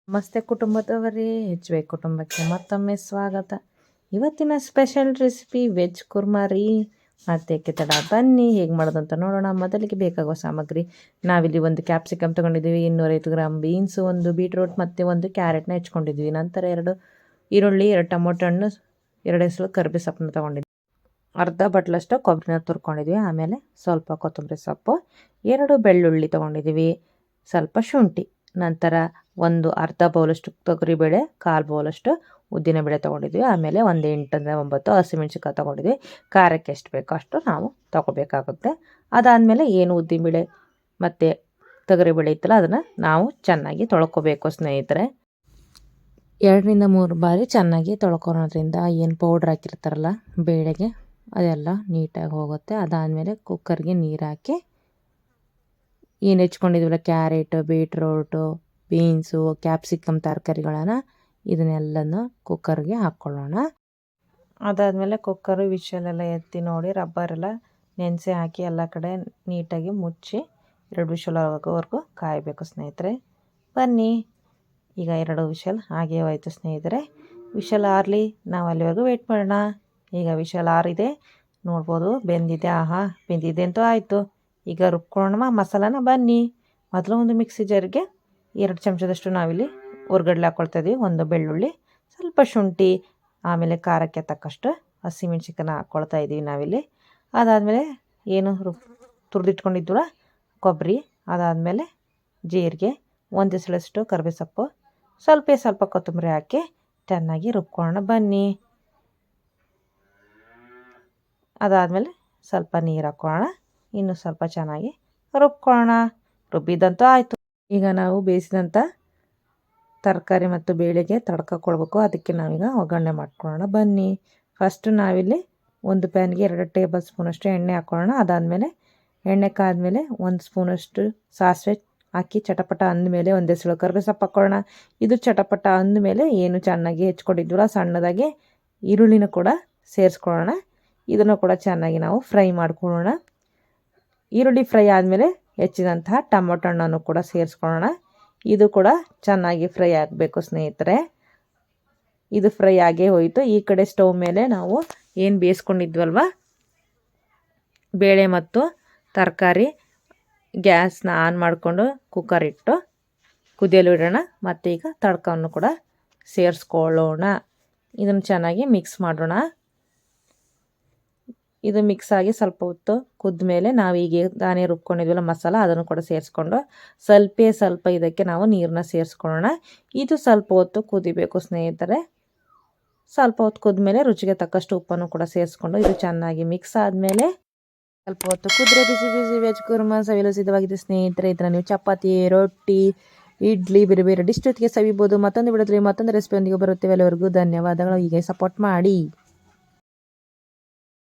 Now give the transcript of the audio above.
ನಮಸ್ತೆ ಕುಟುಂಬದವರೇ, H Y ಕುಟುಂಬಕ್ಕೆ ಮತ್ತೊಮ್ಮೆ ಸ್ವಾಗತ. ಇವತ್ತಿನ ಸ್ಪೆಷಲ್ ರೆಸಿಪಿ ವೆಜ್ ಕುರ್ಮಾ ರೀ. ಮತ್ತೆ ತಡ ಬನ್ನಿ ಹೇಗೆ ಮಾಡೋದು ಅಂತ ನೋಡೋಣ. ಮೊದಲಿಗೆ ಬೇಕಾಗುವ ಸಾಮಗ್ರಿ, ನಾವಿಲ್ಲಿ ಒಂದು ಕ್ಯಾಪ್ಸಿಕಮ್ ತೊಗೊಂಡಿದ್ದೀವಿ, 250 ಗ್ರಾಮ್ ಬೀನ್ಸು, ಒಂದು ಬೀಟ್ರೂಟ್ ಮತ್ತು ಒಂದು ಕ್ಯಾರೆಟ್ನ ಹೆಚ್ಕೊಂಡಿದ್ವಿ. ನಂತರ 2 ಈರುಳ್ಳಿ, 2 ಟೊಮೊಟೊ ಹಣ್ಣು, 2 ಹೆಸರು ಕರಿಬೇವು ಸೊಪ್ಪನ್ನ ತೊಗೊಂಡಿದ್ವಿ. ಅರ್ಧ ಬಟ್ಲಷ್ಟು ಕೊಬ್ಬರಿನ ತುರ್ಕೊಂಡಿದ್ವಿ. ಆಮೇಲೆ ಸ್ವಲ್ಪ ಕೊತ್ತಂಬರಿ ಸೊಪ್ಪು, 2 ಬೆಳ್ಳುಳ್ಳಿ ತೊಗೊಂಡಿದ್ದೀವಿ, ಸ್ವಲ್ಪ ಶುಂಠಿ. ನಂತರ ಒಂದು ಅರ್ಧ ಬೌಲಷ್ಟು ತೊಗರಿಬೇಳೆ, 1/4 ಬೌಲಷ್ಟು ಉದ್ದಿನಬೇಳೆ ತೊಗೊಂಡಿದ್ವಿ. ಆಮೇಲೆ ಒಂದು 8-9 ಹಸಿಮೆಣ್ಸಿನ್ಕಾಯಿ ತೊಗೊಂಡಿದ್ವಿ. ಖಾರಕ್ಕೆ ಎಷ್ಟು ಬೇಕೋ ಅಷ್ಟು ನಾವು ತೊಗೋಬೇಕಾಗುತ್ತೆ. ಅದಾದಮೇಲೆ ಏನು ಉದ್ದಿನಬೇಳೆ ಮತ್ತು ತೊಗರಿಬೇಳೆ ಇತ್ತಲ್ಲ ಅದನ್ನು ನಾವು ಚೆನ್ನಾಗಿ ತೊಳ್ಕೊಬೇಕು ಸ್ನೇಹಿತರೆ. 2-3 ಬಾರಿ ಚೆನ್ನಾಗಿ ತೊಳ್ಕೊಳೋದ್ರಿಂದ ಏನು ಪೌಡ್ರ್ ಹಾಕಿರ್ತಾರಲ್ಲ ಬೇಳೆಗೆ ಅದೆಲ್ಲ ನೀಟಾಗಿ ಹೋಗುತ್ತೆ. ಅದಾದಮೇಲೆ ಕುಕ್ಕರ್ಗೆ ನೀರು ಹಾಕಿ ಏನು ಹೆಚ್ಕೊಂಡಿದ್ವಲ್ಲ ಕ್ಯಾರೆಟು, ಬೀಟ್ರೋಟು, ಬೀನ್ಸು, ಕ್ಯಾಪ್ಸಿಕಮ್ ತರಕಾರಿಗಳನ್ನು ಇದನ್ನೆಲ್ಲನೂ ಕುಕ್ಕರ್ಗೆ ಹಾಕ್ಕೊಳ್ಳೋಣ. ಅದಾದಮೇಲೆ ಕುಕ್ಕರು ವಿಷಲೆಲ್ಲ ಎತ್ತಿ ನೋಡಿ ರಬ್ಬರೆಲ್ಲ ನೆನೆಸಿ ಹಾಕಿ ಎಲ್ಲ ಕಡೆ ನೀಟಾಗಿ ಮುಚ್ಚಿ 2 ವಿಷಲ್ ಆಗೋವರೆಗೂ ಕಾಯಬೇಕು ಸ್ನೇಹಿತರೆ. ಬನ್ನಿ, ಈಗ 2 ವಿಷಲ್ ಹಾಗೇ ಹೋಯ್ತು ಸ್ನೇಹಿತರೆ. ವಿಷಲ್ ಆರಲಿ, ನಾವು ಅಲ್ಲಿವರೆಗೂ ವೆಯ್ಟ್ ಮಾಡೋಣ. ಈಗ ವಿಷಲ್ ಆರಿದೆ ನೋಡ್ಬೋದು, ಬೆಂದಿದೆ. ಬೆಂದಿದೆ ಅಂತೂ ಆಯಿತು. ಈಗ ರುಬ್ಕೊಳ್ಳೋಣ ಮಸಾಲಾನ. ಬನ್ನಿ, ಮೊದಲು ಒಂದು ಮಿಕ್ಸಿ ಜಾರಿಗೆ 2 ಚಮಚದಷ್ಟು ನಾವಿಲ್ಲಿ ಹುರ್ಗಡ್ಲೆ ಹಾಕ್ಕೊಳ್ತಾಯಿದ್ವಿ. 1 ಬೆಳ್ಳುಳ್ಳಿ, ಸ್ವಲ್ಪ ಶುಂಠಿ, ಆಮೇಲೆ ಖಾರಕ್ಕೆ ತಕ್ಕಷ್ಟು ಹಸಿಮೆಣ್ಸಿನ್ಕಾಯಿನ ಹಾಕ್ಕೊಳ್ತಾ ಇದ್ದೀವಿ ನಾವಿಲ್ಲಿ. ಅದಾದಮೇಲೆ ಏನು ತುರಿದಿಟ್ಕೊಂಡಿದ್ವಲ್ಲ ಕೊಬ್ಬರಿ, ಅದಾದಮೇಲೆ ಜೀರಿಗೆ, 1 ಎಸಳಷ್ಟು ಕರಿಬೇವು ಸೊಪ್ಪು, ಸ್ವಲ್ಪ ಕೊತ್ತಂಬರಿ ಹಾಕಿ ಚೆನ್ನಾಗಿ ರುಬ್ಕೊಳ್ಳೋಣ. ಬನ್ನಿ, ಅದಾದಮೇಲೆ ಸ್ವಲ್ಪ ನೀರು ಹಾಕ್ಕೊಳ್ಳೋಣ. ಇನ್ನೂ ಸ್ವಲ್ಪ ಚೆನ್ನಾಗಿ ರುಬ್ಕೊಳ್ಳೋಣ. ರುಬ್ಬಿದಂತೂ ಆಯಿತು. ಈಗ ನಾವು ಬೇಯಿಸಿದಂಥ ತರಕಾರಿ ಮತ್ತು ಬೇಳೆಗೆ ತಡ್ಕೊಳ್ಬೇಕು. ಅದಕ್ಕೆ ನಾವೀಗ ಒಗ್ಗರಣೆ ಮಾಡ್ಕೊಳ್ಳೋಣ. ಬನ್ನಿ, ಫಸ್ಟು ನಾವಿಲ್ಲಿ ಒಂದು ಪ್ಯಾನ್ಗೆ 2 ಟೇಬಲ್ ಸ್ಪೂನಷ್ಟು ಎಣ್ಣೆ ಹಾಕ್ಕೊಳ್ಳೋಣ. ಅದಾದಮೇಲೆ ಎಣ್ಣೆ ಕಾದ್ಮೇಲೆ 1 ಸ್ಪೂನಷ್ಟು ಸಾಸಿವೆ ಹಾಕಿ ಚಟಪಟ ಅಂದಮೇಲೆ 1 ಎಸಳು ಕರಿಬೇವು ಸೊಪ್ಪು ಹಾಕ್ಕೊಳ್ಳೋಣ. ಇದು ಚಟಪಟ ಅಂದಮೇಲೆ ಏನು ಚೆನ್ನಾಗಿ ಹೆಚ್ಕೊಂಡಿದ್ವಲ್ಲ ಸಣ್ಣದಾಗಿ ಈರುಳ್ಳಿನ ಕೂಡ ಸೇರಿಸ್ಕೊಳ್ಳೋಣ. ಇದನ್ನು ಕೂಡ ಚೆನ್ನಾಗಿ ನಾವು ಫ್ರೈ ಮಾಡ್ಕೊಳ್ಳೋಣ. ಈರುಳ್ಳಿ ಫ್ರೈ ಆದಮೇಲೆ ಹೆಚ್ಚಿದಂತಹ ಟೊಮೊಟೊ ಹಣ್ಣನ್ನು ಕೂಡ ಸೇರಿಸ್ಕೊಳ್ಳೋಣ. ಇದು ಕೂಡ ಚೆನ್ನಾಗಿ ಫ್ರೈ ಆಗಬೇಕು ಸ್ನೇಹಿತರೆ. ಇದು ಫ್ರೈ ಆಗೇ ಹೋಯಿತು. ಈ ಕಡೆ ಸ್ಟವ್ ಮೇಲೆ ನಾವು ಏನು ಬೇಯಿಸ್ಕೊಂಡಿದ್ವಲ್ವ ಬೇಳೆ ಮತ್ತು ತರಕಾರಿ, ಗ್ಯಾಸ್ನ ಆನ್ ಮಾಡಿಕೊಂಡು ಕುಕ್ಕರ್ ಇಟ್ಟು ಕುದಿಯಲು ಇಡೋಣ. ಮತ್ತು ಈಗ ತಡ್ಕವನ್ನು ಕೂಡ ಸೇರಿಸ್ಕೊಳ್ಳೋಣ. ಇದನ್ನು ಚೆನ್ನಾಗಿ ಮಿಕ್ಸ್ ಮಾಡೋಣ. ಇದು ಮಿಕ್ಸ್ ಆಗಿ ಸ್ವಲ್ಪ ಹೊತ್ತು ಕುದ್ದ ಮೇಲೆ ನಾವು ಈಗ ದಾನೆ ರುಬ್ಕೊಂಡಿದ್ವಲ್ಲ ಮಸಾಲ ಅದನ್ನು ಕೂಡ ಸೇರಿಸ್ಕೊಂಡು ಸ್ವಲ್ಪ ಇದಕ್ಕೆ ನಾವು ನೀರನ್ನ ಸೇರಿಸ್ಕೊಳ್ಳೋಣ. ಇದು ಸ್ವಲ್ಪ ಹೊತ್ತು ಕುದಿಬೇಕು ಸ್ನೇಹಿತರೆ. ಸ್ವಲ್ಪ ಹೊತ್ತು ಕುದ್ಮೇಲೆ ರುಚಿಗೆ ತಕ್ಕಷ್ಟು ಉಪ್ಪನ್ನು ಕೂಡ ಸೇರಿಸ್ಕೊಂಡು ಇದು ಚೆನ್ನಾಗಿ ಮಿಕ್ಸ್ ಆದಮೇಲೆ ಸ್ವಲ್ಪ ಹೊತ್ತು ಕುದ್ರೆ ಬಿಸಿ ಬಿಸಿ ವೆಜ್ ಕುರ್ಮಾ ಸವಿಯಲು ಸಿದ್ಧವಾಗಿದೆ ಸ್ನೇಹಿತರೆ. ಇದನ್ನು ನೀವು ಚಪಾತಿ, ರೊಟ್ಟಿ, ಇಡ್ಲಿ, ಬೇರೆ ಬೇರೆ ಡಿಶ್ ಜೊತೆಗೆ ಸವಿಬೋದು. ಮತ್ತೊಂದು ವಿಡಿಯೋದಲ್ಲಿ ಮತ್ತೊಂದು ರೆಸಿಪಿಯೊಂದಿಗೆ ಬರುತ್ತೇವೆ. ಎಲ್ಲರಿಗೂ ಧನ್ಯವಾದಗಳು. ಹೀಗೆ ಸಪೋರ್ಟ್ ಮಾಡಿ.